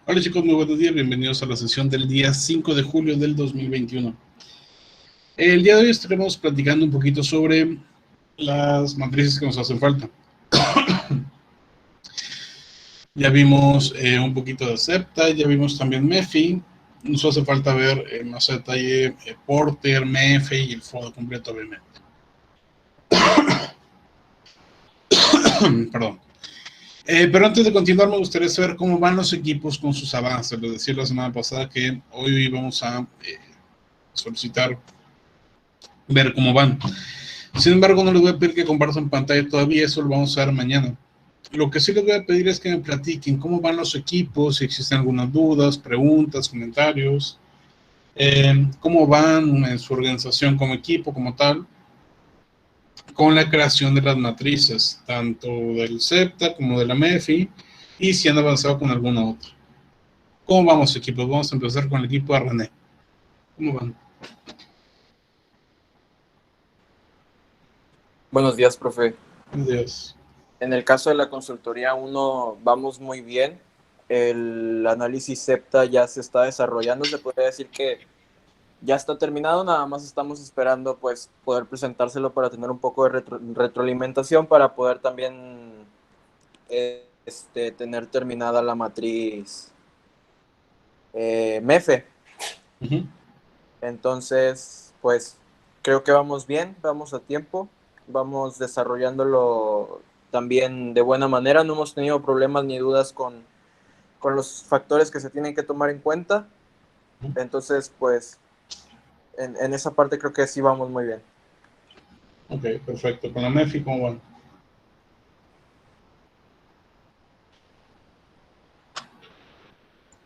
Hola chicos, muy buenos días, bienvenidos a la sesión del día 5 de julio del 2021. El día de hoy estaremos platicando un poquito sobre las matrices que nos hacen falta. Ya vimos un poquito de Septa, ya vimos también MEFI. Nos hace falta ver en más detalle Porter, MEFI y el fondo completo, obviamente. Perdón. Pero antes de continuar, me gustaría saber cómo van los equipos con sus avances. Les decía la semana pasada que hoy vamos a solicitar ver cómo van. Sin embargo, no les voy a pedir que compartan pantalla todavía, eso lo vamos a ver mañana. Lo que sí les voy a pedir es que me platiquen cómo van los equipos, si existen algunas dudas, preguntas, comentarios, cómo van en su organización como equipo, como tal, con la creación de las matrices, tanto del SEPTA como de la MEFI, y si han avanzado con alguna otra. ¿Cómo vamos, equipos? Vamos a empezar con el equipo de René. ¿Cómo van? Buenos días, profe. Adiós. En el caso de la consultoría 1 vamos muy bien. El análisis SEPTA ya se está desarrollando. Se podría decir que ya está terminado. Nada más estamos esperando pues poder presentárselo para tener un poco de retroalimentación para poder también tener terminada la matriz MEFE. Entonces, pues creo que vamos bien, vamos a tiempo, vamos desarrollándolo también de buena manera. No hemos tenido problemas ni dudas con los factores que se tienen que tomar en cuenta. Entonces, pues en esa parte creo que sí vamos muy bien. Ok, perfecto. Con la MEFI, ¿cómo van?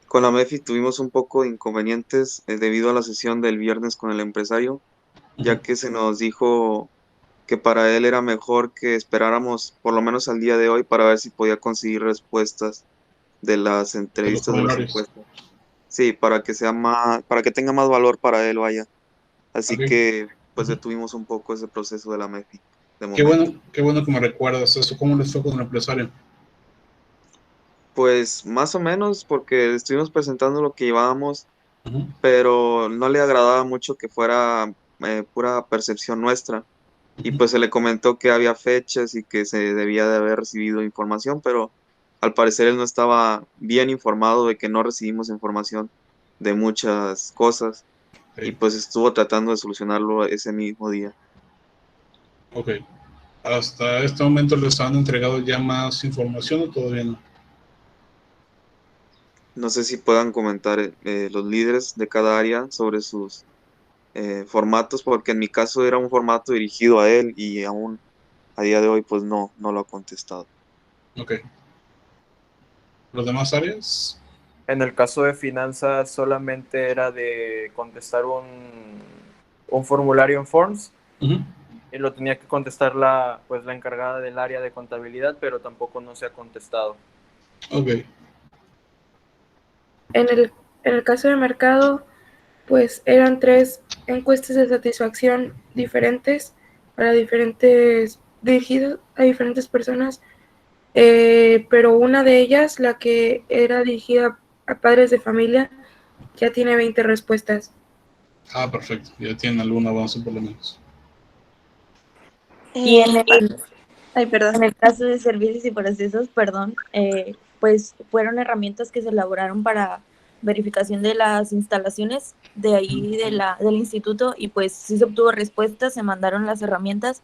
Con la MEFI tuvimos un poco de inconvenientes debido a la sesión del viernes con el empresario, ya que se nos dijo que para él era mejor que esperáramos por lo menos al día de hoy para ver si podía conseguir respuestas de las De los entrevistas de las formularios. encuestas. Sí, para que sea más, para que tenga más valor para él, vaya. Así Ok. que pues detuvimos un poco ese proceso de la MEFI de Qué momento. bueno, qué bueno que me recuerdas eso. ¿Cómo les fue con el empresario? Pues más o menos porque estuvimos presentando lo que llevábamos, Ujú. pero no le agradaba mucho que fuera pura percepción nuestra. Y pues se le comentó que había fechas y que se debía de haber recibido información, pero al parecer él no estaba bien informado de que no recibimos información de muchas cosas y Ok. pues estuvo tratando de solucionarlo ese mismo día. Ok. ¿Hasta este momento les han entregado ya más información o todavía no? No sé si puedan comentar los líderes de cada área sobre sus formatos, porque en mi caso era un formato dirigido a él y aún a día de hoy pues no lo ha contestado. Ok. ¿Los demás áreas? En el caso de finanzas solamente era de contestar un formulario en Forms Ujú. y lo tenía que contestar pues, la encargada del área de contabilidad, pero tampoco no se ha contestado. Ok. En el caso de mercado, pues eran 3 encuestas de satisfacción diferentes para dirigidas a diferentes personas, pero una de ellas, la que era dirigida a padres de familia, ya tiene 20 respuestas. Ah, perfecto. Ya tienen algún avance por lo menos. Y en el caso de servicios y procesos, perdón, pues fueron herramientas que se elaboraron para verificación de las instalaciones de ahí del instituto y pues sí se obtuvo respuestas, se mandaron las herramientas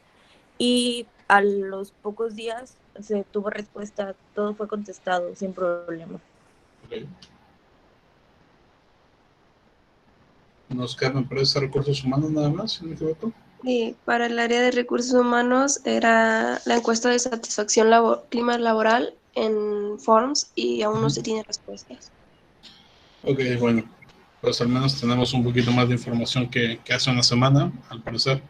y a los pocos días se tuvo respuesta, todo fue contestado sin problema. Ok. Nos queda empresa de recursos humanos nada más, si no me equivoco. Sí, para el área de recursos humanos era la encuesta de satisfacción clima laboral en Forms y aún no se tiene respuestas. Ok, bueno. Pues al menos tenemos un poquito más de información que hace una semana, al parecer.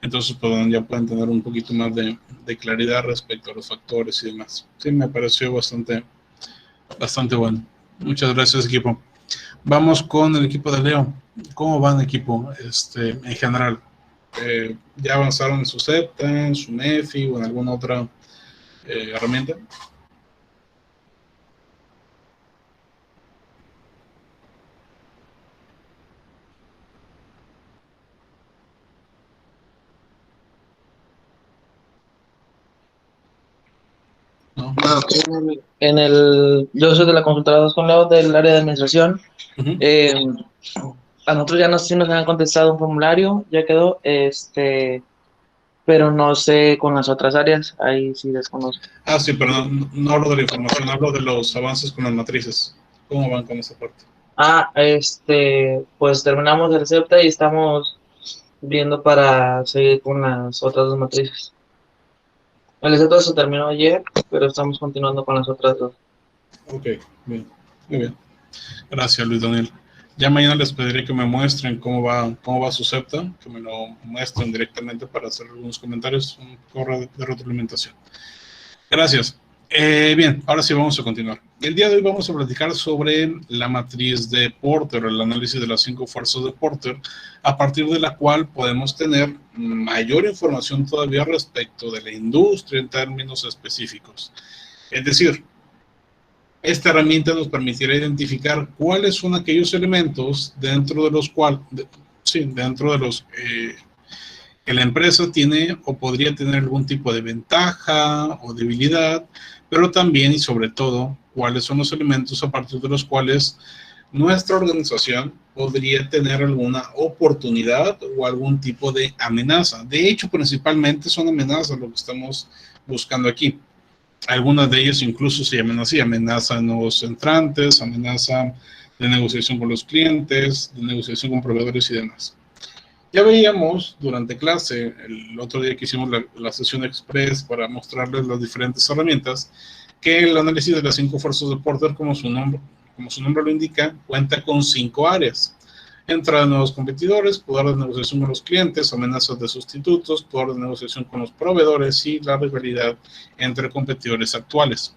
Entonces, pues, bueno, ya pueden tener un poquito más de claridad respecto a los factores y demás. Sí, me pareció bastante bueno. Muchas gracias, equipo. Vamos con el equipo de Leo. ¿Cómo van, equipo? En general, ¿ya avanzaron en su SEPTA, en su MEFI o en alguna otra herramienta? ¿no? Yo soy de la consultora 2 con Leo del área de administración. Ujú. A nosotros ya sí nos han contestado un formulario, ya quedó, pero no sé con las otras áreas, ahí sí desconozco. Ah, sí, pero no hablo de la información, hablo de los avances con las matrices. ¿Cómo van con esa parte? Pues terminamos el CEPTA y estamos viendo para seguir con las otras dos matrices. El CEPTA se terminó ayer, pero estamos continuando con las otras dos. Ok, bien, muy bien. Gracias, Luis Daniel. Ya mañana les pediré que me muestren cómo va su CEPTA, que me lo muestren directamente para hacer algunos comentarios, un correo de retroalimentación. Gracias. Bien, ahora sí vamos a continuar. El día de hoy vamos a platicar sobre la matriz de Porter, el análisis de las 5 fuerzas de Porter, a partir de la cual podemos tener mayor información todavía respecto de la industria en términos específicos. Es decir, esta herramienta nos permitirá identificar cuáles son aquellos elementos dentro de los cuales, que la empresa tiene o podría tener algún tipo de ventaja o debilidad, pero también y sobre todo cuáles son los elementos a partir de los cuales nuestra organización podría tener alguna oportunidad o algún tipo de amenaza. De hecho, principalmente son amenazas lo que estamos buscando aquí. Algunas de ellas incluso se llaman así: amenaza a nuevos entrantes, amenaza de negociación con los clientes, de negociación con proveedores y demás. Ya veíamos durante clase, el otro día que hicimos la sesión express para mostrarles las diferentes herramientas, que el análisis de las 5 fuerzas de Porter, como su nombre lo indica, cuenta con 5 áreas: entrada de nuevos competidores, poder de negociación con los clientes, amenazas de sustitutos, poder de negociación con los proveedores y la rivalidad entre competidores actuales.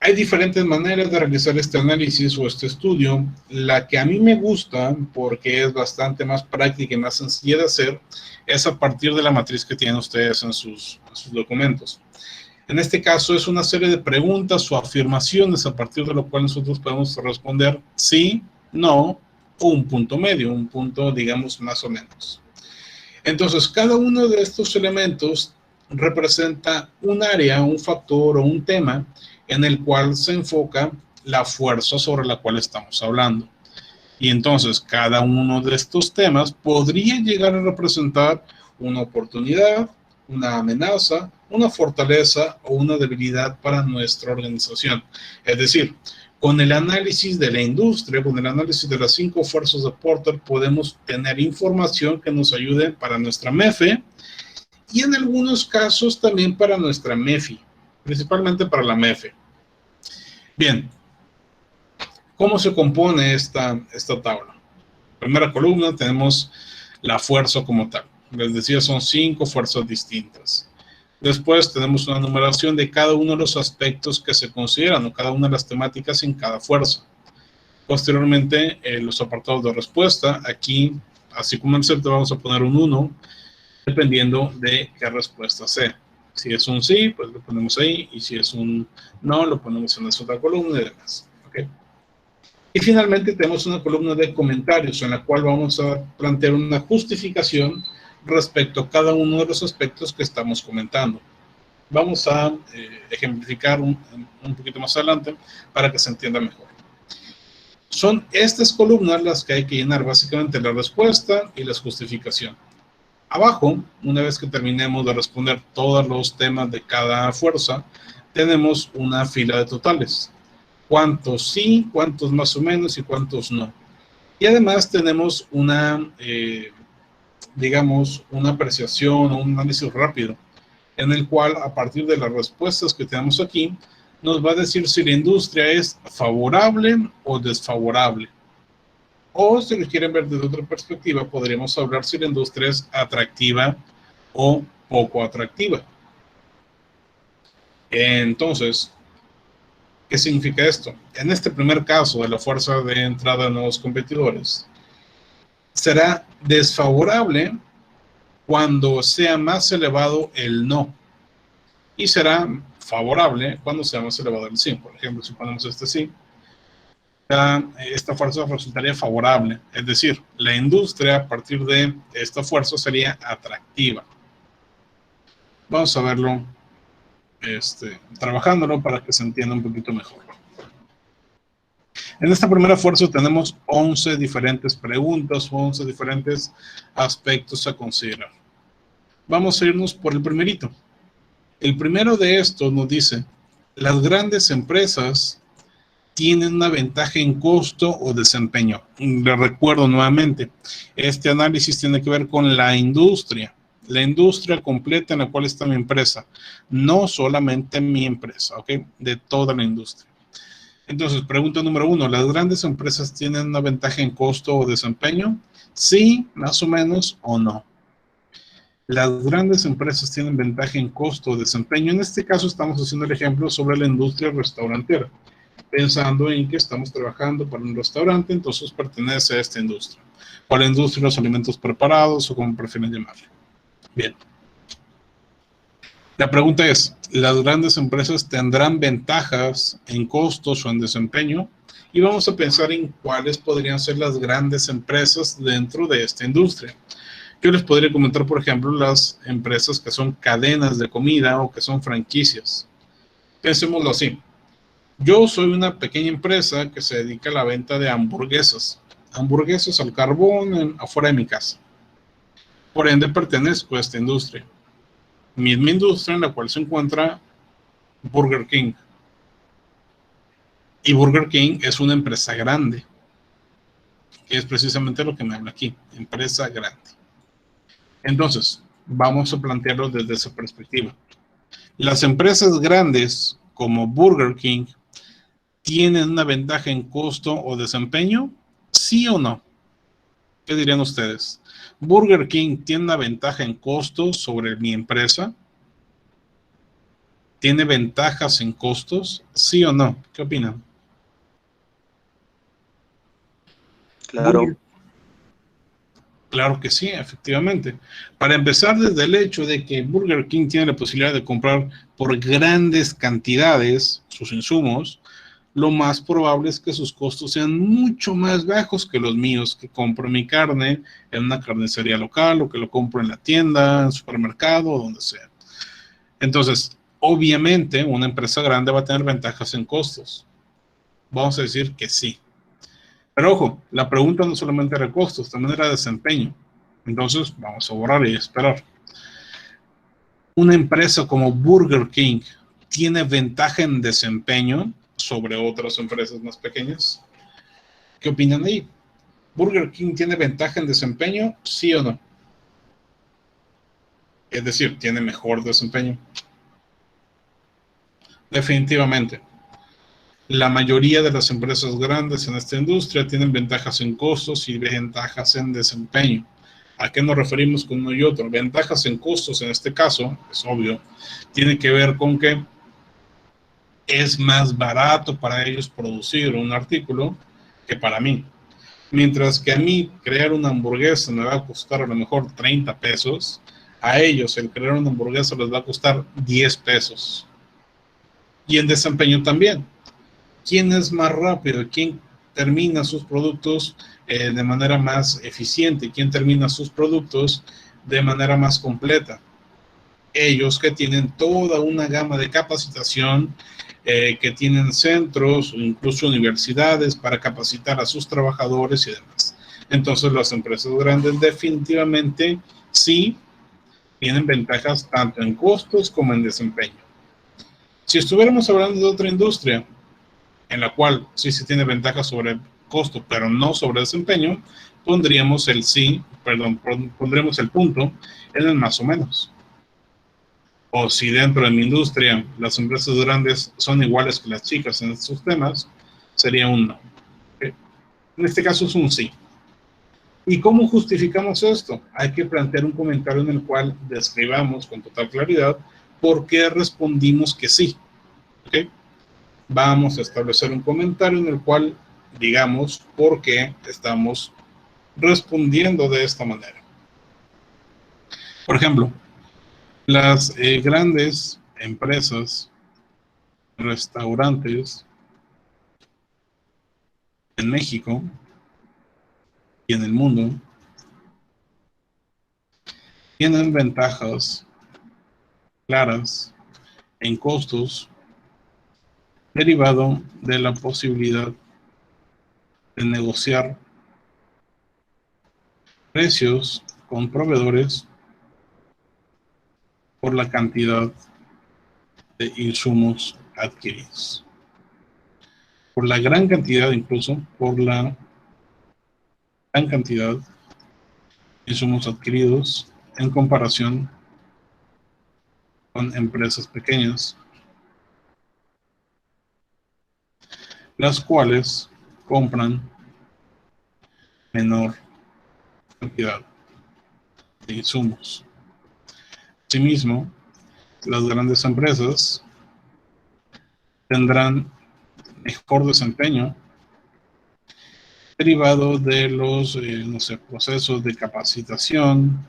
Hay diferentes maneras de realizar este análisis o este estudio. La que a mí me gusta, porque es bastante más práctica y más sencilla de hacer, es a partir de la matriz que tienen ustedes en sus documentos. En este caso es una serie de preguntas o afirmaciones a partir de lo cual nosotros podemos responder sí, no, o un punto medio, un punto, digamos, más o menos. Entonces, cada uno de estos elementos representa un área, un factor o un tema en el cual se enfoca la fuerza sobre la cual estamos hablando. Y entonces, cada uno de estos temas podría llegar a representar una oportunidad, una amenaza, una fortaleza o una debilidad para nuestra organización. Es decir, con el análisis de la industria, con el análisis de las 5 fuerzas de Porter, podemos tener información que nos ayude para nuestra MEFE y en algunos casos también para nuestra MEFI, principalmente para la MEFE. Bien, ¿cómo se compone esta tabla? Primera columna tenemos la fuerza como tal. Les decía, son 5 fuerzas distintas. Después tenemos una numeración de cada uno de los aspectos que se consideran o cada una de las temáticas en cada fuerza. Posteriormente, los apartados de respuesta. Aquí, así como en el CEPTA, vamos a poner un 1, dependiendo de qué respuesta sea. Si es un sí, pues lo ponemos ahí, y si es un no, lo ponemos en esa otra columna y demás. ¿Okay? Y finalmente tenemos una columna de comentarios en la cual vamos a plantear una justificación respecto a cada uno de los aspectos que estamos comentando. Vamos a ejemplificar un poquito más adelante para que se entienda mejor. Son estas columnas las que hay que llenar, básicamente la respuesta y la justificación. Abajo, una vez que terminemos de responder todos los temas de cada fuerza, tenemos una fila de totales. Cuántos sí, cuántos más o menos y cuántos no. Y además tenemos una, digamos, una apreciación o un análisis rápido, en el cual a partir de las respuestas que tenemos aquí, nos va a decir si la industria es favorable o desfavorable. O si lo quieren ver desde otra perspectiva, podríamos hablar si la industria es atractiva o poco atractiva. Entonces, ¿qué significa esto? En este primer caso de la fuerza de entrada de nuevos competidores, será desfavorable cuando sea más elevado el no, y será favorable cuando sea más elevado el sí. Por ejemplo, si ponemos este sí, esta fuerza resultaría favorable, es decir, la industria a partir de esta fuerza sería atractiva. Vamos a verlo trabajándolo para que se entienda un poquito mejor. En esta primera fuerza tenemos 11 diferentes preguntas, 11 diferentes aspectos a considerar. Vamos a irnos por el primerito. El primero de estos nos dice, las grandes empresas tienen una ventaja en costo o desempeño. Les recuerdo nuevamente, este análisis tiene que ver con la industria completa en la cual está mi empresa, no solamente mi empresa, ¿ok? De toda la industria. Entonces, pregunta número 1, ¿las grandes empresas tienen una ventaja en costo o desempeño? Sí, más o menos, o no. Las grandes empresas tienen ventaja en costo o desempeño. En este caso estamos haciendo el ejemplo sobre la industria restaurantera, pensando en que estamos trabajando para un restaurante, entonces pertenece a esta industria, o a la industria de los alimentos preparados, o como prefieren llamarle. Bien. La pregunta es, ¿las grandes empresas tendrán ventajas en costos o en desempeño? Y vamos a pensar en cuáles podrían ser las grandes empresas dentro de esta industria. Yo les podría comentar, por ejemplo, las empresas que son cadenas de comida o que son franquicias. Pensémoslo así. Yo soy una pequeña empresa que se dedica a la venta de hamburguesas. Hamburguesas al carbón afuera de mi casa. Por ende, pertenezco a esta industria. Misma industria en la cual se encuentra Burger King. Y Burger King es una empresa grande. Que es precisamente lo que me habla aquí. Empresa grande. Entonces, vamos a plantearlo desde esa perspectiva. Las empresas grandes como Burger King ¿tienen una ventaja en costo o desempeño? ¿Sí o no? ¿Qué dirían ustedes? ¿Burger King tiene una ventaja en costo sobre mi empresa? ¿Tiene ventajas en costos? ¿Sí o no? ¿Qué opinan? Claro. Claro que sí, efectivamente. Para empezar, desde el hecho de que Burger King tiene la posibilidad de comprar por grandes cantidades sus insumos, lo más probable es que sus costos sean mucho más bajos que los míos, que compro mi carne en una carnicería local o que lo compro en la tienda, en el supermercado o donde sea. Entonces, obviamente, una empresa grande va a tener ventajas en costos. Vamos a decir que sí. Pero ojo, la pregunta no solamente era costos, también era desempeño. Entonces, vamos a borrar y esperar. Una empresa como Burger King tiene ventaja en desempeño sobre otras empresas más pequeñas. ¿Qué opinan ahí? ¿Burger King tiene ventaja en desempeño? ¿Sí o no? Es decir, ¿tiene mejor desempeño? Definitivamente. La mayoría de las empresas grandes en esta industria tienen ventajas en costos y ventajas en desempeño. ¿A qué nos referimos con uno y otro? Ventajas en costos, en este caso, es obvio, tiene que ver con que es más barato para ellos producir un artículo que para mí. Mientras que a mí crear una hamburguesa me va a costar a lo mejor 30 pesos, a ellos el crear una hamburguesa les va a costar 10 pesos. Y en desempeño también. ¿Quién es más rápido? ¿Quién termina sus productos de manera más eficiente? ¿Quién termina sus productos de manera más completa? Ellos que tienen toda una gama de capacitación, que tienen centros o incluso universidades para capacitar a sus trabajadores y demás. Entonces las empresas grandes definitivamente sí tienen ventajas tanto en costos como en desempeño. Si estuviéramos hablando de otra industria en la cual sí se tiene ventaja sobre el costo, pero no sobre desempeño, pondríamos el punto en el más o menos. O si dentro de mi industria las empresas grandes son iguales que las chicas en estos temas, sería un no. En este caso es un sí. ¿Y cómo justificamos esto? Hay que plantear un comentario en el cual describamos con total claridad por qué respondimos que sí. ¿Okay? Vamos a establecer un comentario en el cual digamos por qué estamos respondiendo de esta manera. Por ejemplo, las grandes empresas, restaurantes en México y en el mundo tienen ventajas claras en costos derivado de la posibilidad de negociar precios con proveedores por la cantidad de insumos adquiridos. Por la gran cantidad, incluso por la gran cantidad de insumos adquiridos en comparación con empresas pequeñas, las cuales compran menor cantidad de insumos. Asimismo, las grandes empresas tendrán mejor desempeño derivado de los procesos de capacitación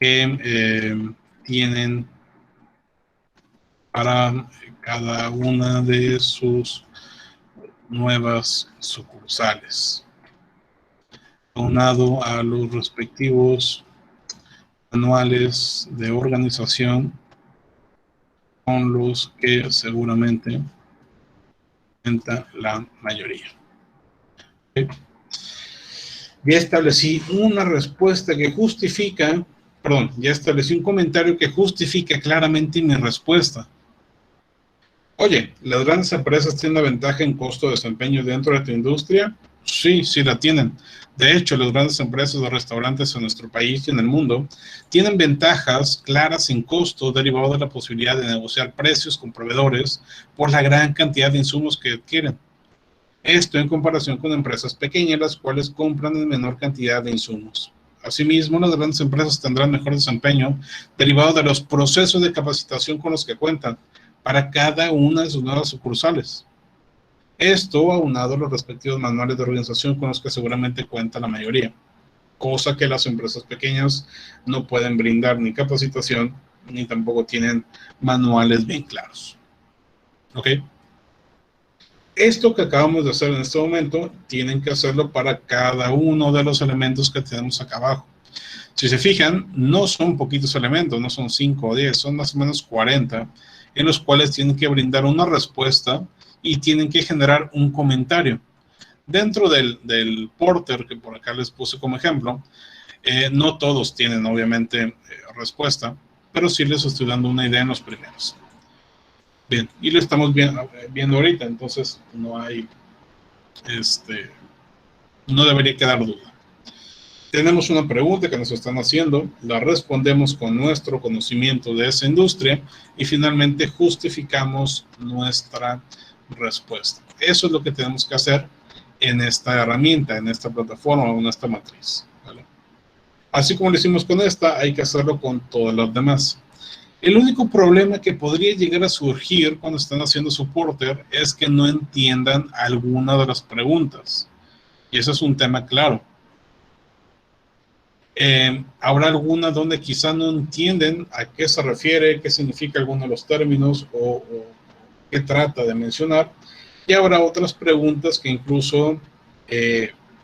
que tienen para cada una de sus nuevas sucursales, aunado a los respectivos manuales de organización con los que seguramente cuenta la mayoría. ¿Okay? Ya establecí una respuesta que justifica, perdón, ya establecí un comentario que justifica claramente mi respuesta. Oye, ¿las grandes empresas tienen una ventaja en costo de desempeño dentro de tu industria? Sí, sí la tienen. De hecho, las grandes empresas de restaurantes en nuestro país y en el mundo tienen ventajas claras en costo derivado de la posibilidad de negociar precios con proveedores por la gran cantidad de insumos que adquieren. Esto en comparación con empresas pequeñas, las cuales compran en menor cantidad de insumos. Asimismo, las grandes empresas tendrán mejor desempeño derivado de los procesos de capacitación con los que cuentan para cada una de sus nuevas sucursales. Esto aunado a los respectivos manuales de organización con los que seguramente cuenta la mayoría, cosa que las empresas pequeñas no pueden brindar ni capacitación, ni tampoco tienen manuales bien claros. ¿Ok? Esto que acabamos de hacer en este momento, tienen que hacerlo para cada uno de los elementos que tenemos acá abajo. Si se fijan, no son poquitos elementos, no son 5 o 10, son más o menos 40, en los cuales tienen que brindar una respuesta y tienen que generar un comentario. Dentro del Porter, que por acá les puse como ejemplo, no todos tienen obviamente respuesta, pero sí les estoy dando una idea en los primeros. Bien, y lo estamos viendo ahorita, entonces no hay, no debería quedar duda. Tenemos una pregunta que nos están haciendo, la respondemos con nuestro conocimiento de esa industria y finalmente justificamos nuestra respuesta. Eso es lo que tenemos que hacer en esta herramienta, en esta plataforma o en esta matriz, ¿vale? Así como lo hicimos con esta, hay que hacerlo con todas las demás. El único problema que podría llegar a surgir cuando están haciendo su Porter es que no entiendan alguna de las preguntas. Y eso es un tema claro. Habrá alguna donde quizá no entienden a qué se refiere, qué significa alguno de los términos o qué trata de mencionar. Y habrá otras preguntas que incluso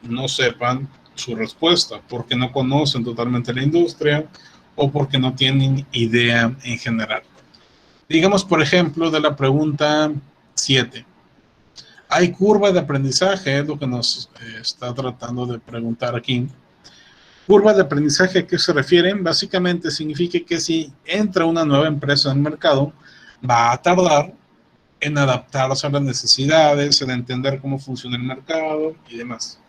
no sepan su respuesta porque no conocen totalmente la industria o porque no tienen idea en general. Digamos, por ejemplo, de la pregunta 7. ¿Hay curva de aprendizaje? Es lo que nos está tratando de preguntar aquí. Curva de aprendizaje, ¿a qué se refieren? Básicamente significa que si entra una nueva empresa en el mercado, va a tardar en adaptarse a las necesidades, en entender cómo funciona el mercado y demás.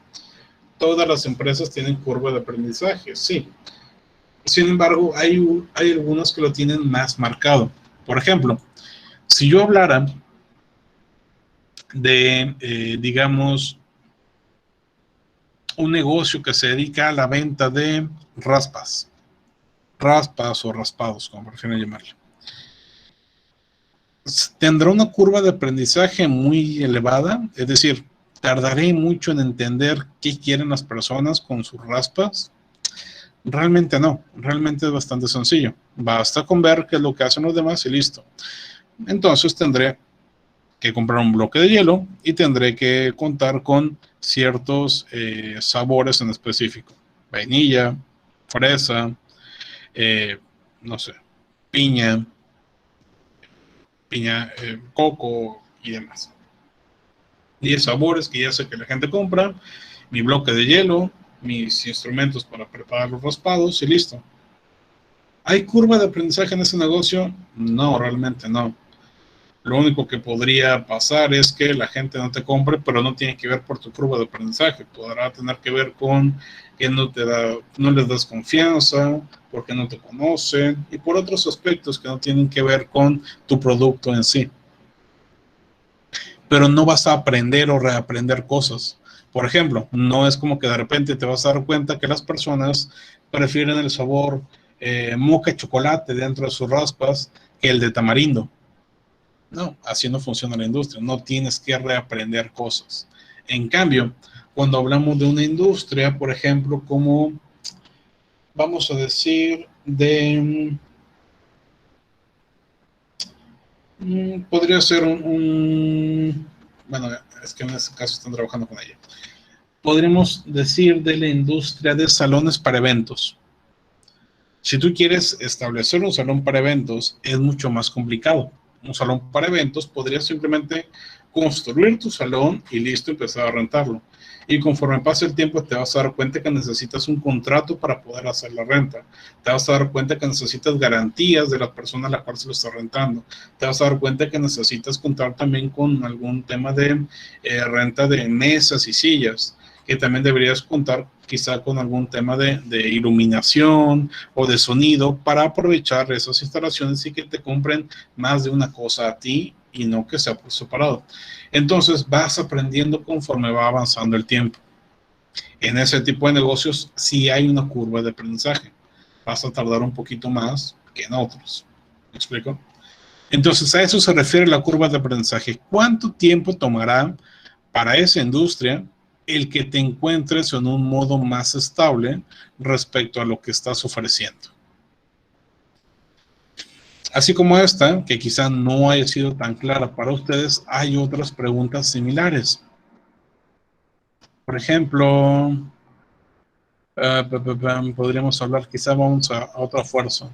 Todas las empresas tienen curva de aprendizaje, sí. Sin embargo, hay algunas que lo tienen más marcado. Por ejemplo, si yo hablara de, digamos, un negocio que se dedica a la venta de raspas o raspados, como prefieren llamarlo, tendrá una curva de aprendizaje muy elevada, es decir, tardaré mucho en entender qué quieren las personas con sus raspas. Realmente no, realmente es bastante sencillo. Basta con ver qué es lo que hacen los demás y listo. Entonces tendré que comprar un bloque de hielo y tendré que contar con ciertos sabores en específico. Vainilla, fresa, no sé, piña, coco y demás. 10 sabores que ya sé que la gente compra, mi bloque de hielo, mis instrumentos para preparar los raspados y listo. ¿Hay curva de aprendizaje en ese negocio? No, realmente no. Lo único que podría pasar es que la gente no te compre, pero no tiene que ver por tu curva de aprendizaje. Podrá tener que ver con que no les das confianza, porque no te conocen, y por otros aspectos que no tienen que ver con tu producto en sí. Pero no vas a aprender o reaprender cosas. Por ejemplo, no es como que de repente te vas a dar cuenta que las personas prefieren el sabor moca chocolate dentro de sus raspas que el de tamarindo. No, así no funciona la industria. No tienes que reaprender cosas. En cambio, cuando hablamos de una industria, por ejemplo, como vamos a decir podría ser bueno, es que en este caso están trabajando con ella. Podríamos decir de la industria de salones para eventos. Si tú quieres establecer un salón para eventos, es mucho más complicado. Un salón para eventos, podrías simplemente construir tu salón y listo, empezar a rentarlo. Y conforme pase el tiempo te vas a dar cuenta que necesitas un contrato para poder hacer la renta. Te vas a dar cuenta que necesitas garantías de la persona a la cual se lo está rentando. Te vas a dar cuenta que necesitas contar también con algún tema de renta de mesas y sillas, que también deberías contar quizá con algún tema de iluminación o de sonido para aprovechar esas instalaciones y que te compren más de una cosa a ti y no que sea por separado. Entonces vas aprendiendo conforme va avanzando el tiempo. En ese tipo de negocios sí hay una curva de aprendizaje. Vas a tardar un poquito más que en otros. ¿Me explico? Entonces a eso se refiere la curva de aprendizaje. ¿Cuánto tiempo tomará para esa industria el que te encuentres en un modo más estable respecto a lo que estás ofreciendo? Así como esta, que quizá no haya sido tan clara para ustedes, hay otras preguntas similares. Por ejemplo, podríamos hablar, quizá vamos a otra fuerza.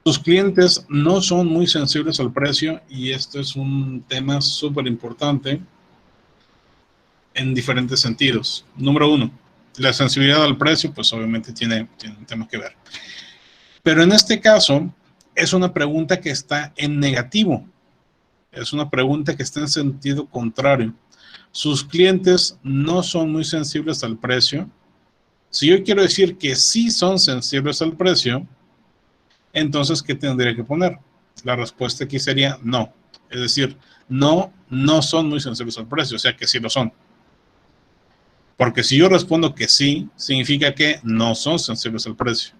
Tus clientes no son muy sensibles al precio, y esto es un tema súper importante en diferentes sentidos. Número uno, la sensibilidad al precio, pues obviamente tiene un tema que ver. Pero en este caso, es una pregunta que está en negativo. Es una pregunta que está en sentido contrario. Sus clientes no son muy sensibles al precio. Si yo quiero decir que sí son sensibles al precio, entonces, ¿qué tendría que poner? La respuesta aquí sería no. Es decir, no son muy sensibles al precio, o sea que sí lo son. Porque si yo respondo que sí, significa que no son sensibles al precio.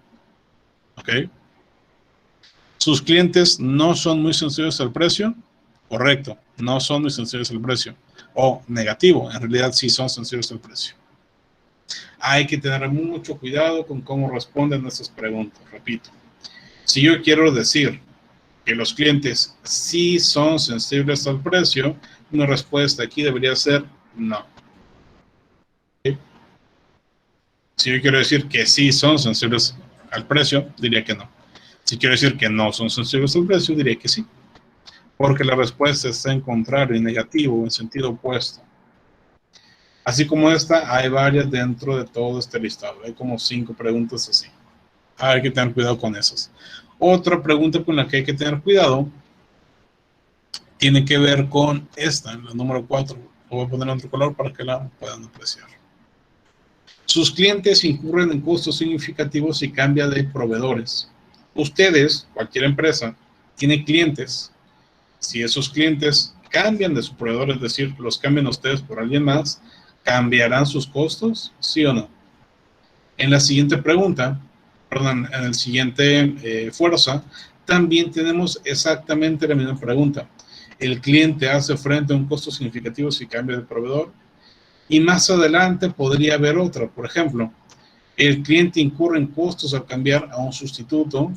¿Ok? ¿Sus clientes no son muy sensibles al precio? Correcto, no son muy sensibles al precio. O negativo, en realidad sí son sensibles al precio. Hay que tener mucho cuidado con cómo responden esas preguntas, repito. Si yo quiero decir que los clientes sí son sensibles al precio, una respuesta aquí debería ser no. ¿Okay? Si yo quiero decir que sí son sensibles al precio, diría que no. Si quiero decir que no son sensibles al precio, diría que sí. Porque la respuesta está en contrario, en negativo, en sentido opuesto. Así como esta, hay varias dentro de todo este listado. Hay como 5 preguntas así. Hay que tener cuidado con esas. Otra pregunta con la que hay que tener cuidado tiene que ver con esta, la número 4. Lo voy a poner en otro color para que la puedan apreciar. Sus clientes incurren en costos significativos si cambia de proveedores. Ustedes, cualquier empresa, tiene clientes. Si esos clientes cambian de su proveedor, es decir, los cambian a ustedes por alguien más, ¿cambiarán sus costos? ¿Sí o no? En la siguiente pregunta, perdón, en el siguiente fuerza, también tenemos exactamente la misma pregunta. ¿El cliente hace frente a un costo significativo si cambia de proveedor? Y más adelante podría haber otra. Por ejemplo, el cliente incurre en costos al cambiar a un sustituto.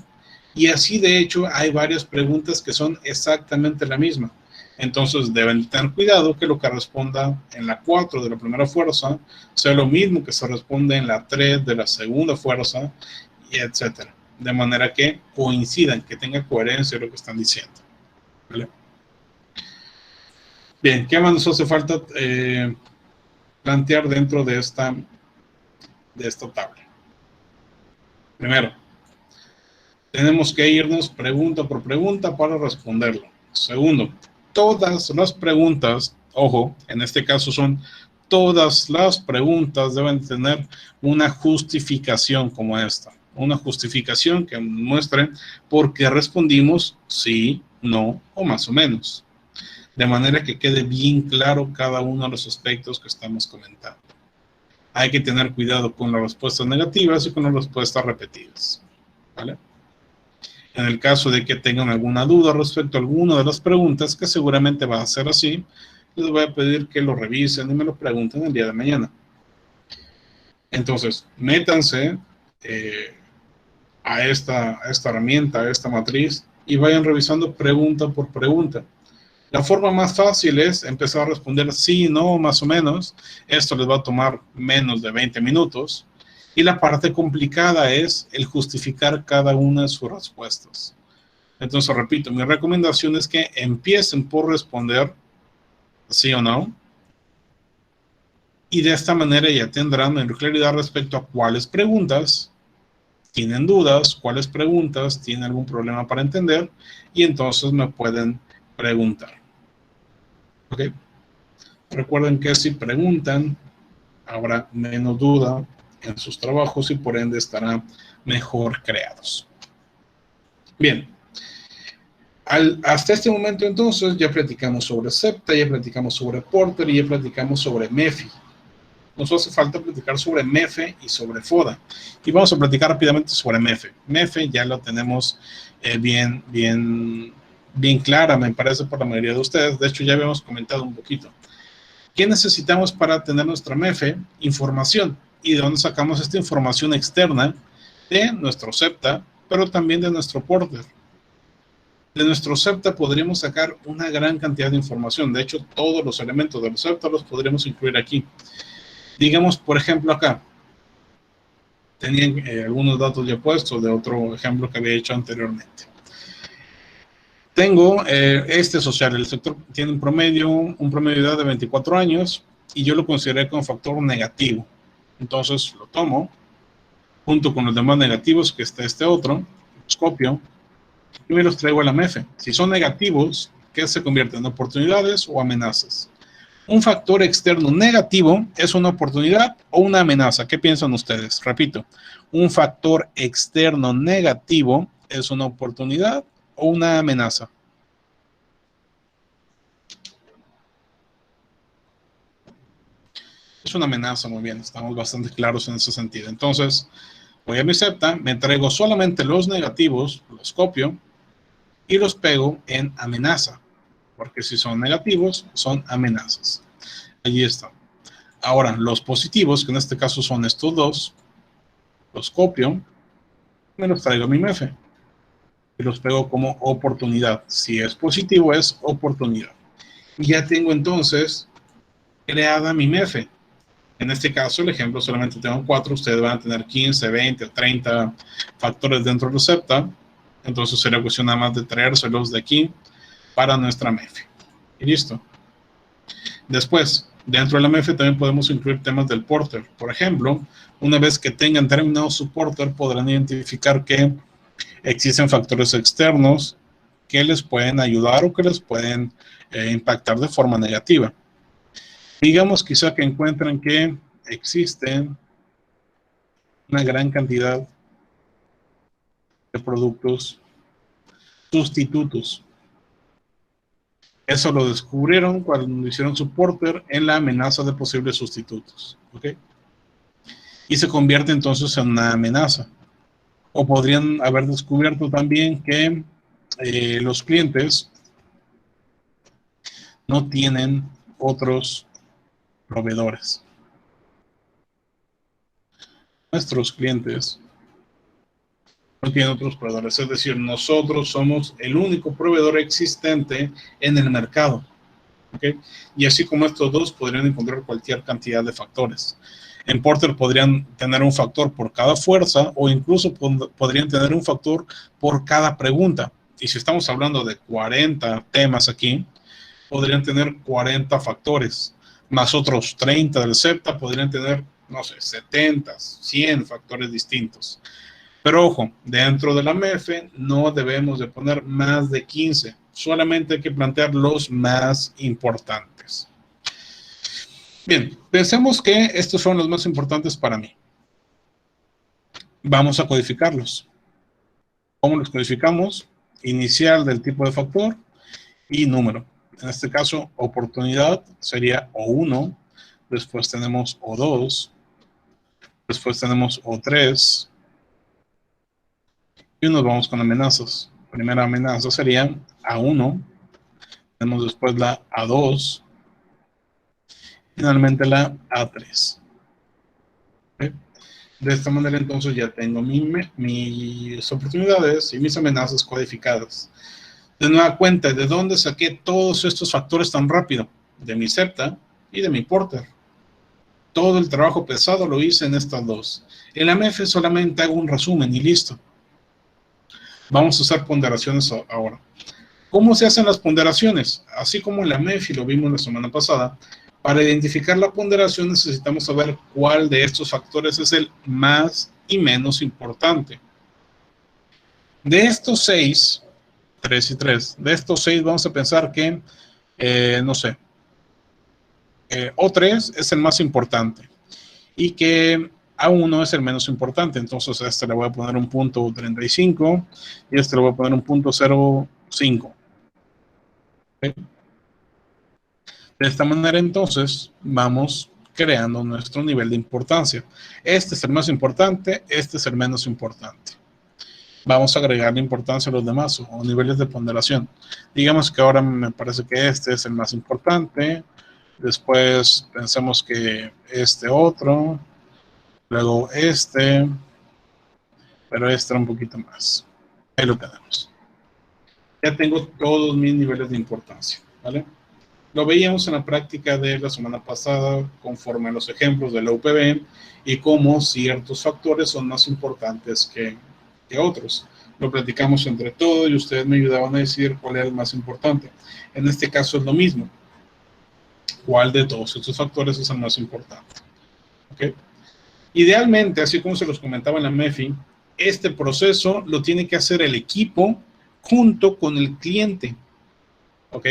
Y así, de hecho, hay varias preguntas que son exactamente la misma. Entonces, deben tener cuidado que lo que responda en la 4 de la primera fuerza sea lo mismo que se responde en la 3 de la segunda fuerza, y etcétera. de manera que coincidan, que tenga coherencia lo que están diciendo. ¿Vale? Bien, ¿qué más nos hace falta plantear dentro de esta tabla? Primero, tenemos que irnos pregunta por pregunta para responderlo. Segundo, todas las preguntas, ojo, en este caso son todas las preguntas deben tener una justificación como esta. Una justificación que muestre por qué respondimos sí, no o más o menos. De manera que quede bien claro cada uno de los aspectos que estamos comentando. Hay que tener cuidado con las respuestas negativas y con las respuestas repetidas. ¿Vale? En el caso de que tengan alguna duda respecto a alguna de las preguntas, que seguramente va a ser así, les voy a pedir que lo revisen y me lo pregunten el día de mañana. Entonces, métanse a esta herramienta, a esta matriz, y vayan revisando pregunta por pregunta. La forma más fácil es empezar a responder sí, no, más o menos. Esto les va a tomar menos de 20 minutos. Y la parte complicada es el justificar cada una de sus respuestas. Entonces, repito, mi recomendación es que empiecen por responder sí o no. Y de esta manera ya tendrán mayor claridad respecto a cuáles preguntas tienen dudas, cuáles preguntas tienen algún problema para entender, y entonces me pueden preguntar. ¿Ok? Recuerden que si preguntan, habrá menos duda en sus trabajos y por ende estarán mejor creados. Bien. Hasta este momento entonces ya platicamos sobre SEPTA, ya platicamos sobre Porter y ya platicamos sobre MEFI. Nos hace falta platicar sobre MEFE y sobre FODA. Y vamos a platicar rápidamente sobre MEFE. MEFE ya lo tenemos bien clara, me parece, por la mayoría de ustedes. De hecho, ya habíamos comentado un poquito. ¿Qué necesitamos para tener nuestra MEFE? Información. ¿Y de dónde sacamos esta información externa? De nuestro SEPTA, pero también de nuestro Porter. De nuestro SEPTA podríamos sacar una gran cantidad de información. De hecho, todos los elementos de los SEPTA los podríamos incluir aquí. Digamos, por ejemplo, acá. Tenían algunos datos ya puestos de otro ejemplo que había hecho anteriormente. Tengo este social. El sector tiene un promedio de edad de 24 años y yo lo consideré como factor negativo. Entonces lo tomo junto con los demás negativos, que está este otro, los copio y me los traigo a la MEFE. Si son negativos, ¿qué se convierten en oportunidades o amenazas? Un factor externo negativo es una oportunidad o una amenaza. ¿Qué piensan ustedes? Repito, un factor externo negativo es una oportunidad o una amenaza. Es una amenaza, muy bien. Estamos bastante claros en ese sentido. Entonces, voy a mi SEPTA, me traigo solamente los negativos, los copio y los pego en amenaza. Porque si son negativos, son amenazas. Allí están. Ahora, los positivos, que en este caso son estos dos, los copio, me los traigo a mi MEFE y los pego como oportunidad. Si es positivo, es oportunidad. Y ya tengo entonces creada mi MEFE. En este caso, el ejemplo solamente tengo 4. Ustedes van a tener 15, 20, 30 factores dentro del SEPTA. Entonces sería cuestión nada más de traérselos de aquí para nuestra MEFE. Y listo. Después, dentro de la MEFE también podemos incluir temas del Porter. Por ejemplo, una vez que tengan terminado su Porter, podrán identificar que existen factores externos que les pueden ayudar o que les pueden impactar de forma negativa. Digamos quizá que encuentran que existen una gran cantidad de productos sustitutos. Eso lo descubrieron cuando hicieron su Porter en la amenaza de posibles sustitutos. ¿Ok? Y se convierte entonces en una amenaza. O podrían haber descubierto también que los clientes no tienen otros proveedores. Nuestros clientes no tienen otros proveedores, es decir, nosotros somos el único proveedor existente en el mercado. ¿Okay? Y así como estos dos podrían encontrar cualquier cantidad de factores. En Porter podrían tener un factor por cada fuerza o incluso podrían tener un factor por cada pregunta. Y si estamos hablando de 40 temas aquí, podrían tener 40 factores, más otros 30 del SEPTA podrían tener, no sé, 70, 100 factores distintos. Pero ojo, dentro de la MEFE no debemos de poner más de 15, solamente hay que plantear los más importantes. Bien, pensemos que estos son los más importantes para mí. Vamos a codificarlos. ¿Cómo los codificamos? Inicial del tipo de factor y número. En este caso, oportunidad sería O1, después tenemos O2, después tenemos O3, y nos vamos con amenazas. Primera amenaza sería A1, tenemos después la A2, finalmente la A3. ¿Okay? De esta manera entonces ya tengo mis oportunidades y mis amenazas codificadas. De nueva cuenta, ¿de dónde saqué todos estos factores tan rápido? De mi SEPTA y de mi Porter. Todo el trabajo pesado lo hice en estas dos. En la MEFE solamente hago un resumen y listo. Vamos a usar ponderaciones ahora. ¿Cómo se hacen las ponderaciones? Así como en la MEFI lo vimos la semana pasada, para identificar la ponderación necesitamos saber cuál de estos factores es el más y menos importante. De estos 6, 3 y 3, de estos 6 vamos a pensar que, no sé, O3 es el más importante y que A1 es el menos importante. Entonces a este le voy a poner un punto 35 y a este le voy a poner un punto 0.5. ¿Okay? De esta manera entonces vamos creando nuestro nivel de importancia. Este es el más importante, este es el menos importante. Vamos a agregar la importancia a los demás o niveles de ponderación. Digamos que ahora me parece que este es el más importante. Después pensemos que este otro. Luego este. Pero este un poquito más. Ahí lo tenemos. Ya tengo todos mis niveles de importancia. ¿Vale? Lo veíamos en la práctica de la semana pasada conforme a los ejemplos de la UPB y cómo ciertos factores son más importantes que otros. Lo platicamos entre todos y ustedes me ayudaban a decir cuál era el más importante. En este caso es lo mismo. ¿Cuál de todos estos factores es el más importante? ¿Okay? Idealmente, así como se los comentaba en la MEFI, este proceso lo tiene que hacer el equipo junto con el cliente. ¿Ok?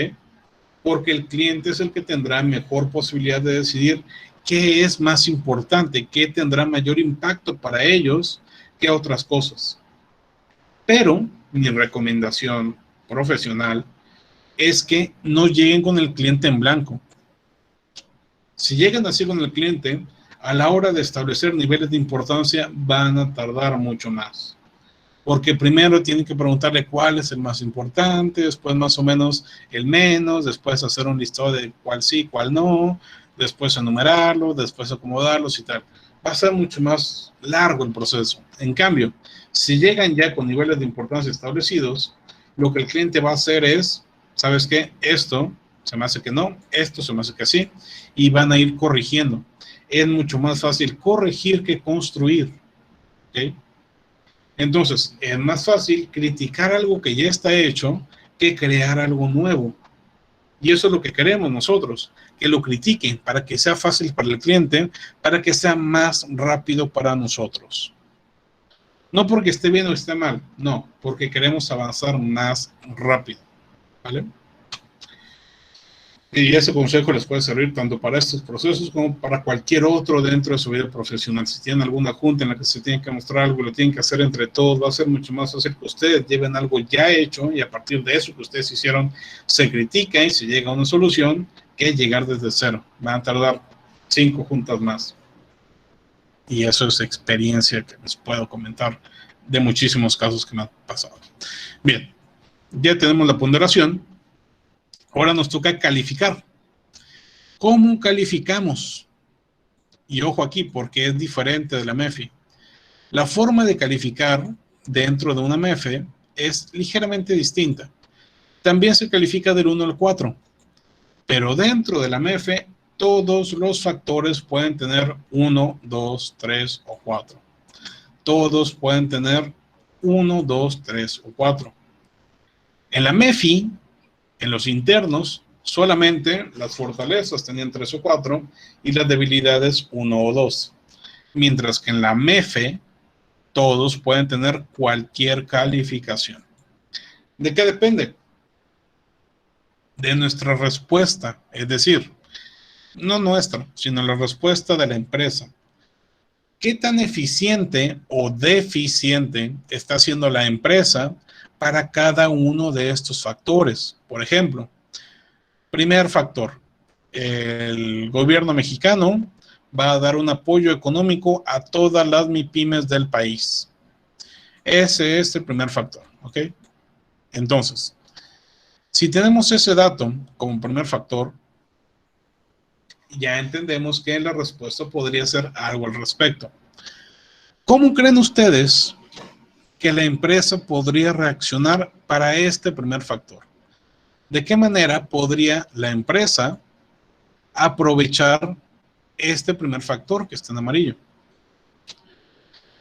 Porque el cliente es el que tendrá mejor posibilidad de decidir qué es más importante, qué tendrá mayor impacto para ellos que otras cosas. Pero mi recomendación profesional es que no lleguen con el cliente en blanco. Si llegan así con el cliente, a la hora de establecer niveles de importancia van a tardar mucho más. Porque primero tienen que preguntarle cuál es el más importante, después más o menos el menos, después hacer un listado de cuál sí, cuál no, después enumerarlos, después acomodarlos y tal. Va a ser mucho más largo el proceso. En cambio, si llegan ya con niveles de importancia establecidos, lo que el cliente va a hacer es, ¿sabes qué? Esto se me hace que no, esto se me hace que sí, y van a ir corrigiendo. Es mucho más fácil corregir que construir. ¿Ok? Entonces, es más fácil criticar algo que ya está hecho que crear algo nuevo. Y eso es lo que queremos nosotros, que lo critiquen para que sea fácil para el cliente, para que sea más rápido para nosotros. No porque esté bien o esté mal, no, porque queremos avanzar más rápido. ¿Vale? Y ese consejo les puede servir tanto para estos procesos como para cualquier otro dentro de su vida profesional. Si tienen alguna junta en la que se tienen que mostrar algo, lo tienen que hacer entre todos, va a ser mucho más fácil que ustedes lleven algo ya hecho y a partir de eso que ustedes hicieron se critica y se llega a una solución que llegar desde cero. Van a tardar 5 juntas más. Y eso es experiencia que les puedo comentar de muchísimos casos que me han pasado. Bien, ya tenemos la ponderación. Ahora nos toca calificar. ¿Cómo calificamos? Y ojo aquí, porque es diferente de la MEFI. La forma de calificar dentro de una MEFE es ligeramente distinta. También se califica del 1 al 4, pero dentro de la MEFE todos los factores pueden tener 1, 2, 3 o 4. Todos pueden tener 1, 2, 3 o 4. En la MEFI, en los internos, solamente las fortalezas tenían 3 o 4 y las debilidades 1 o 2. Mientras que en la MEFE, todos pueden tener cualquier calificación. ¿De qué depende? De nuestra respuesta, es decir, no nuestra, sino la respuesta de la empresa. ¿Qué tan eficiente o deficiente está siendo la empresa para cada uno de estos factores? Por ejemplo, primer factor, el gobierno mexicano va a dar un apoyo económico a todas las MIPYMES del país. Ese es el primer factor, ¿ok? Entonces, si tenemos ese dato como primer factor, ya entendemos que la respuesta podría ser algo al respecto. ¿Cómo creen ustedes que la empresa podría reaccionar para este primer factor? ¿De qué manera podría la empresa aprovechar este primer factor que está en amarillo?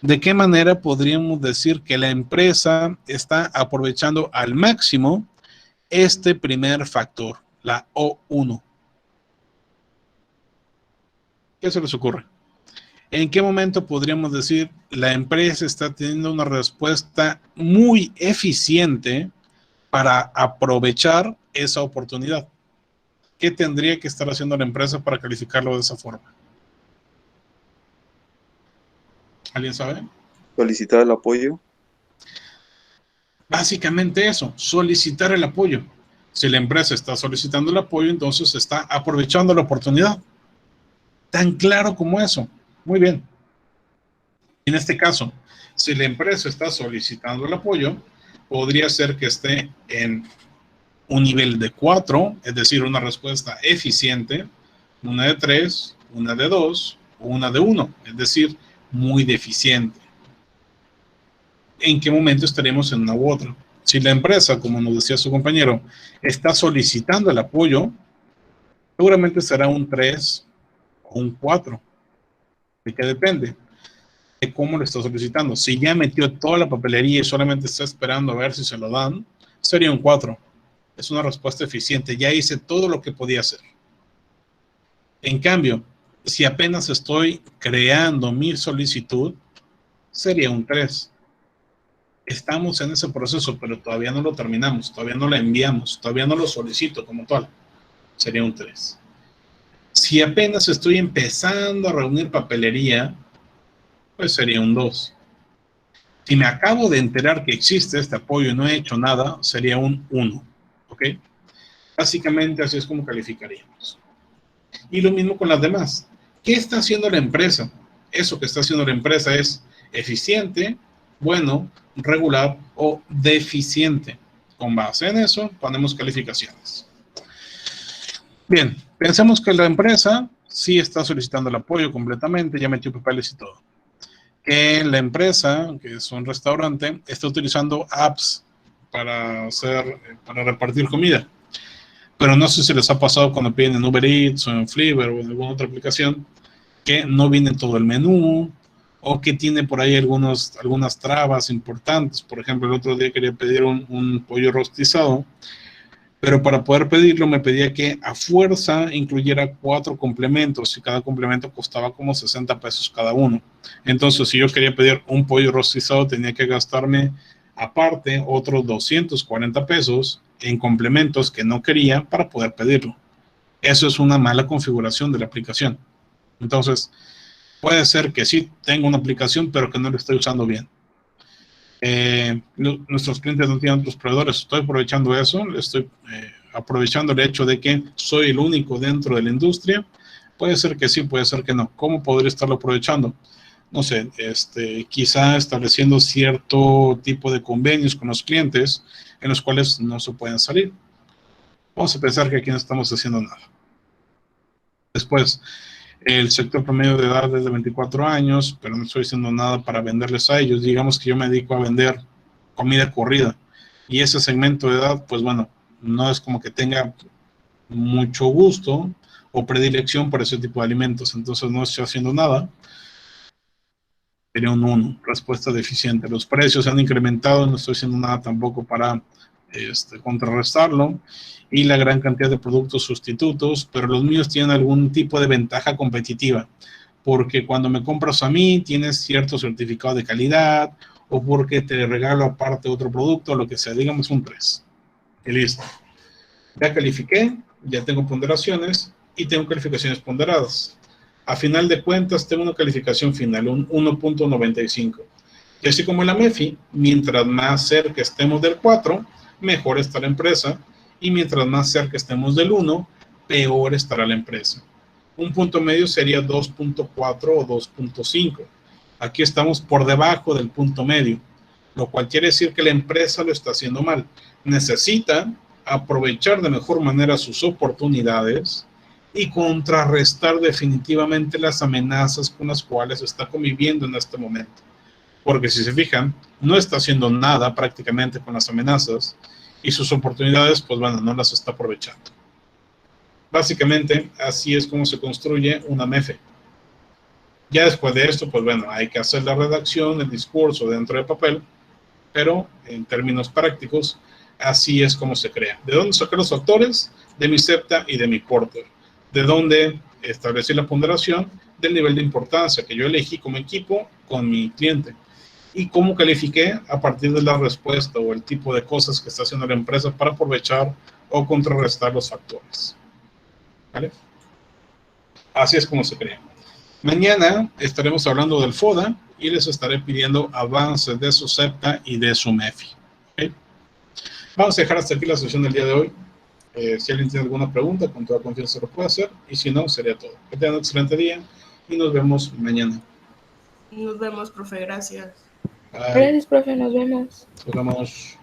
¿De qué manera podríamos decir que la empresa está aprovechando al máximo este primer factor, la O1? ¿Qué se les ocurre? ¿En qué momento podríamos decir la empresa está teniendo una respuesta muy eficiente para aprovechar esa oportunidad? ¿Qué tendría que estar haciendo la empresa para calificarlo de esa forma? ¿Alguien sabe? Solicitar el apoyo. Básicamente eso, solicitar el apoyo. Si la empresa está solicitando el apoyo, entonces está aprovechando la oportunidad. Tan claro como eso. Muy bien. En este caso, si la empresa está solicitando el apoyo, podría ser que esté en un nivel de 4, es decir, una respuesta eficiente, una de 3, una de 2 o una de 1, es decir, muy deficiente. ¿En qué momento estaremos en una u otra? Si la empresa, como nos decía su compañero, está solicitando el apoyo, seguramente será un 3 o un 4. ¿De qué depende? De cómo lo está solicitando. Si ya metió toda la papelería y solamente está esperando a ver si se lo dan, sería un 4. Es una respuesta eficiente. Ya hice todo lo que podía hacer. En cambio, si apenas estoy creando mi solicitud, sería un 3. Estamos en ese proceso, pero todavía no lo terminamos, todavía no lo enviamos, todavía no lo solicito como tal. Sería un 3. Si apenas estoy empezando a reunir papelería, pues sería un 2. Si me acabo de enterar que existe este apoyo y no he hecho nada, sería un 1. ¿Ok? Básicamente así es como calificaríamos. Y lo mismo con las demás. ¿Qué está haciendo la empresa? Eso que está haciendo la empresa es eficiente, bueno, regular o deficiente. Con base en eso, ponemos calificaciones. Bien, pensemos que la empresa sí está solicitando el apoyo completamente, ya metió papeles y todo. Que la empresa, que es un restaurante, está utilizando apps para repartir comida. Pero no sé si les ha pasado cuando piden en Uber Eats o en Flipper o en alguna otra aplicación que no viene todo el menú o que tiene por ahí algunas trabas importantes. Por ejemplo, el otro día quería pedir un pollo rostizado, pero para poder pedirlo me pedía que a fuerza incluyera 4 complementos y cada complemento costaba como 60 pesos cada uno. Entonces, si yo quería pedir un pollo rostizado, tenía que gastarme aparte otros 240 pesos en complementos que no quería para poder pedirlo. Eso es una mala configuración de la aplicación. Entonces, puede ser que sí tenga una aplicación, pero que no la estoy usando bien. Nuestros clientes no tienen otros proveedores. Estoy aprovechando eso, estoy aprovechando el hecho de que soy el único dentro de la industria. Puede ser que sí, puede ser que no. ¿Cómo podría estarlo aprovechando? No sé, quizá estableciendo cierto tipo de convenios con los clientes en los cuales no se pueden salir. Vamos a pensar que aquí no estamos haciendo nada. Después, el sector promedio de edad es de 24 años, pero no estoy haciendo nada para venderles a ellos. Digamos que yo me dedico a vender comida corrida y ese segmento de edad, pues bueno, no es como que tenga mucho gusto o predilección por ese tipo de alimentos. Entonces no estoy haciendo nada. Sería un 1, respuesta deficiente. Los precios se han incrementado, no estoy haciendo nada tampoco para contrarrestarlo, y la gran cantidad de productos sustitutos, pero los míos tienen algún tipo de ventaja competitiva, porque cuando me compras a mí tienes cierto certificado de calidad, o porque te regalo aparte otro producto, lo que sea, digamos un 3. Y listo. Ya califiqué, ya tengo ponderaciones y tengo calificaciones ponderadas. A final de cuentas tengo una calificación final, un 1.95. Y así como en la MEFI, mientras más cerca estemos del 4, mejor está la empresa, y mientras más cerca estemos del 1, peor estará la empresa. Un punto medio sería 2.4 o 2.5. Aquí estamos por debajo del punto medio, lo cual quiere decir que la empresa lo está haciendo mal. Necesita aprovechar de mejor manera sus oportunidades y contrarrestar definitivamente las amenazas con las cuales está conviviendo en este momento. Porque si se fijan, no está haciendo nada prácticamente con las amenazas, y sus oportunidades, pues bueno, no las está aprovechando. Básicamente, así es como se construye una MEFE. Ya después de esto, pues bueno, hay que hacer la redacción, el discurso dentro del papel, pero en términos prácticos, así es como se crea. ¿De dónde saqué los factores? De mi septa y de mi porter. ¿De dónde establecí la ponderación? Del nivel de importancia que yo elegí como equipo con mi cliente. Y cómo califiqué a partir de la respuesta o el tipo de cosas que está haciendo la empresa para aprovechar o contrarrestar los factores. ¿Vale? Así es como se crea. Mañana estaremos hablando del FODA y les estaré pidiendo avances de su septa y de su MEFI. ¿Okay? Vamos a dejar hasta aquí la sesión del día de hoy. Si alguien tiene alguna pregunta, con toda confianza lo puede hacer, y si no, sería todo. Que tengan un excelente día y nos vemos mañana. Nos vemos, profe, gracias. Bye. Gracias, profe, nos vemos. Nos vemos.